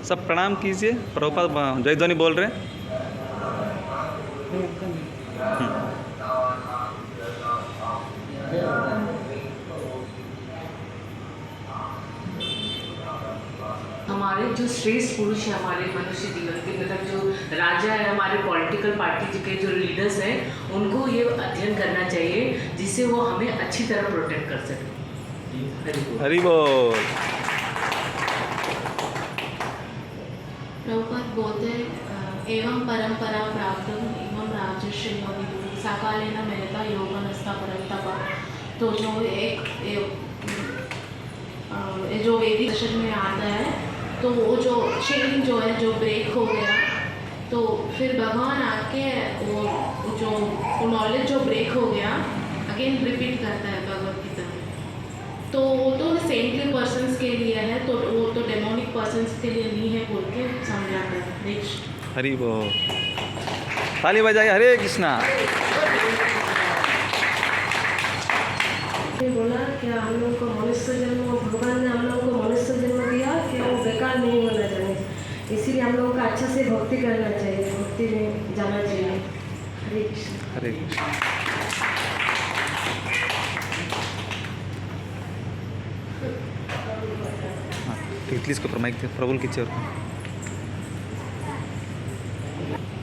सब प्रणाम कीजिए। प्रभुपाद जय ध्वनि बोल रहे हैं। हमारे जो श्रेष्ठ पुरुष है हमारे मनुष्य जीवन के, मतलब जो राजा है, हमारे पॉलिटिकल पार्टी के जो लीडर्स हैं, उनको ये अध्ययन करना चाहिए जिससे वो हमें अच्छी तरह प्रोटेक्ट कर सकें। हरि बोल। प्रभुपाद बोलते एवं परंपरा प्राप्त एवं राजर्षि साकालेन मेहता योगनस्था परंतपा। तो जो जो वैदिक दर्शन में आता है, तो वो जो चेन जो है जो ब्रेक हो गया, तो फिर भगवान आके वो जो नॉलेज जो ब्रेक हो गया अगेन रिपीट करता है भगवत गीता में। तो वो तो सेंटली पर्सन्स के लिए है, तो वो तो डेमोनिक पर्सन्स के लिए नहीं है बोल के समझाता है। नेक्स्ट हरि बोल, ताली बजाइए। हरे कृष्णा। बोला कि हम लोगों को मनुष्य जन्म, भगवान ने हम लोगों को मनुष्य जन्म दिया कि वो बेकार नहीं होना चाहिए, इसीलिए हम लोगों को अच्छा से भक्ति करना चाहिए, भक्ति में जाना चाहिए। हरे कृष्ण। हरे कृष्णा। प्लीज को माइक प्रभुल की चेयर।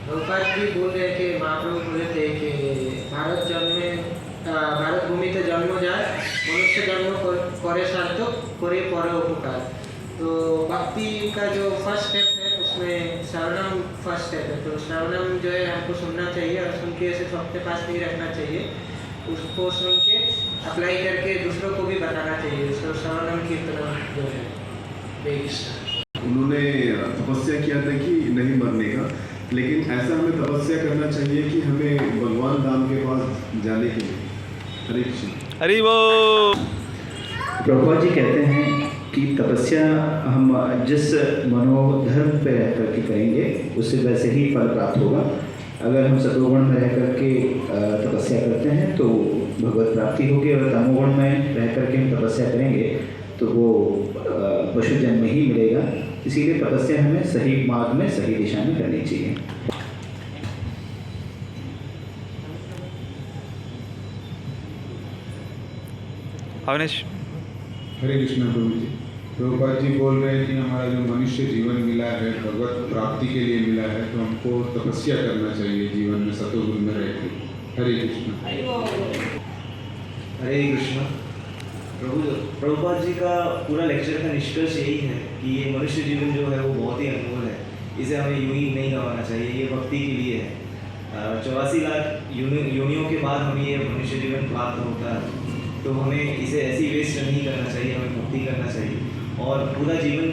प्रभुपाद जी बोल रहे थे, महाप्रभु बोले थे कि भारत भूमि तो जन्म जाए, मनुष्य जन्म करे सार्थक करे पर उपकार। तो भक्ति का जो फर्स्ट स्टेप है उसमें श्रवणम फर्स्ट स्टेप है। तो श्रवणम जो है हमको सुनना चाहिए और सुन के ऐसे अपने पास नहीं रखना चाहिए, उसको सुन के अप्लाई करके दूसरों को भी बताना चाहिए। तो श्रवणम कीर्तनम जो है उन्होंने तपस्या किया था कि नहीं मरने का, लेकिन ऐसा हमें तपस्या करना चाहिए कि हमें भगवान धाम के पास जाने के लिए। हरे कृष्ण। हरि बोल। प्रभुपाद जी कहते हैं कि तपस्या हम जिस मनोधर्म पे रह करके करेंगे उससे वैसे ही फल प्राप्त होगा। अगर हम सतोगुण में रह करके तपस्या करते हैं तो भगवत प्राप्ति होगी, और तमोगुण में रह करके हम तपस्या करेंगे तो वो पशु जन्म ही मिलेगा। इसीलिए तपस्या हमें सही मार्ग में, सही दिशा में करनी चाहिए। अवनेश। हरे कृष्णा प्रभु जी। प्रभुपाद जी बोल रहे हैं कि हमारा जो मनुष्य जीवन मिला है भगवत प्राप्ति के लिए मिला है, तो हमको तपस्या करना चाहिए जीवन में सतोगुण में रह के। हरे कृष्णा। हरे कृष्णा। प्रभुपाद जी का पूरा लेक्चर का निष्कर्ष यही है कि ये मनुष्य जीवन जो है वो बहुत ही अनमोल है, इसे हमें यूं ही नहीं गंवाना चाहिए, ये भक्ति के लिए है। 84 लाख योनियों के बाद हमें ये मनुष्य जीवन प्राप्त होता है, तो हमें इसे ऐसी वेस्ट नहीं करना चाहिए, हमें भक्ति करना चाहिए। और पूरा जीवन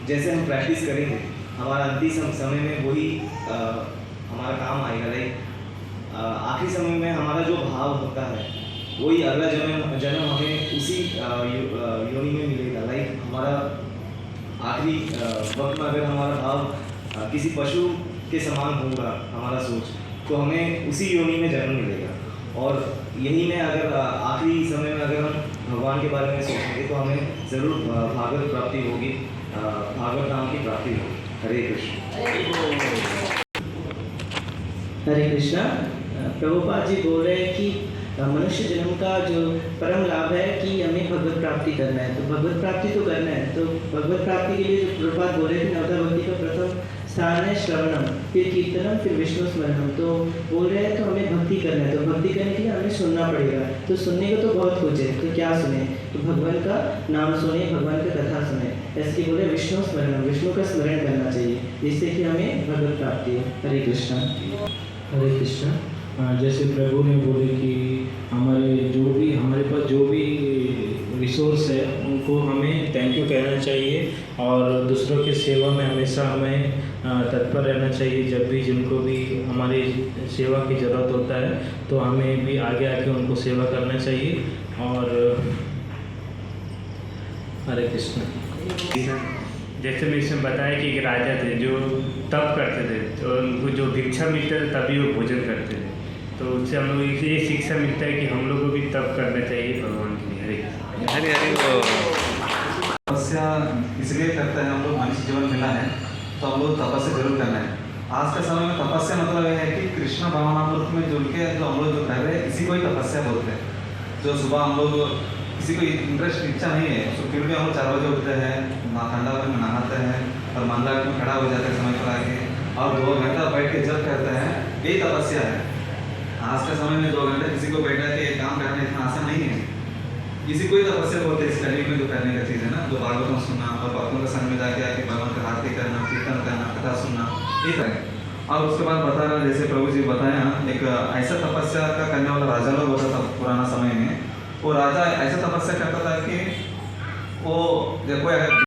जैसे हम प्रैक्टिस करेंगे, हमारा अंतिम समय में वही हमारा काम आएगा। लाइक आखिरी समय में हमारा जो भाव होता है वही अगला जन्म हमें उसी योनि में मिलेगा। लाइक हमारा आखिरी वक्त में अगर हमारा भाव किसी पशु के समान होगा हमारा सोच, तो हमें उसी योनि में जन्म मिलेगा। और यही में अगर आखिरी समय में अगर हम भगवान के बारे में सोचेंगे तो हमें ज़रूर भागवत प्राप्ति होगी, भागवत धाम की प्राप्ति होगी। हरे कृष्ण। हरे कृष्णा। प्रभुपाद जी बोल रहे हैं कि मनुष्य जन्म का जो परम लाभ है कि हमें भगवत प्राप्ति करना है, तो भगवत प्राप्ति तो करना है। तो भगवत प्राप्ति के लिए जो प्रभुपाद बोल रहे थे, नवधा भक्ति का प्रथम स्थान है श्रवणम, फिर कीर्तनम, फिर विष्णु स्मरणम। तो बोल रहे हैं तो हमें भक्ति करना है, तो भक्ति करने के लिए हमें सुनना पड़ेगा। तो सुनने को तो बहुत कुछ है, तो क्या सुने? तो भगवान का नाम सुने, भगवान का कथा सुने। ऐसे बोले विष्णु स्मरणम, विष्णु का स्मरण करना चाहिए जिससे कि हमें भगवत प्राप्ति हो। हरे कृष्णा। हरे कृष्णा। जैसे प्रभु ने बोले कि हमारे पास जो भी रिसोर्स है उनको हमें थैंक यू कहना चाहिए, और दूसरों की सेवा में हमेशा हमें तत्पर रहना चाहिए। जब भी जिनको भी हमारी सेवा की ज़रूरत होता है तो हमें भी आगे आके उनको सेवा करना चाहिए। और हरे कृष्ण। जैसे मैं इसमें बताया कि एक राजा थे जो तप करते थे, तो उनको जो भिक्षा मिलता था तभी वो भोजन करते थे। तो उससे हम लोग ये शिक्षा मिलता है कि हम लोग को भी तप करना चाहिए भगवान के लिए। हरे हरे हरे। तपस्या इसलिए करते हैं हम लोग मनुष्य जीवन मिला है तो हम लोग तपस्या जरूर करना है। आज के समय में तपस्या मतलब यह है कि कृष्ण भावनामृत में जुड़ के जो हम लोग जो कर रहे हैं इसी को ही तपस्या बोलते हैं। जो सुबह हम लोग किसी को इंटरेस्ट इच्छा नहीं है तो फिर भी हम लोग 4 बजे उठते हैं, ठंडा में नहाते हैं और मंदिर में खड़ा हो जाते हैं समय पर आके और 2 घंटा बैठ के जब करते हैं, यही तपस्या है। आज के समय में 2 घंटे किसी को बैठा के काम करना इतना आसान नहीं है। किसी को ही तपस्या बोलते हैं इस कली में जो करने का चीज़ है ना, जो भागवतों सुनना और भक्तों के संग में जाके आके भगवान का आरती करना, कीर्तन करना, कथा सुनना, ये करें। और उसके बाद बता रहे जैसे प्रभु जी बताया, एक ऐसा तपस्या का करने वाला राजा लोग होता था पुराना समय में। वो राजा ऐसा तपस्या करता था कि वो देखो अगर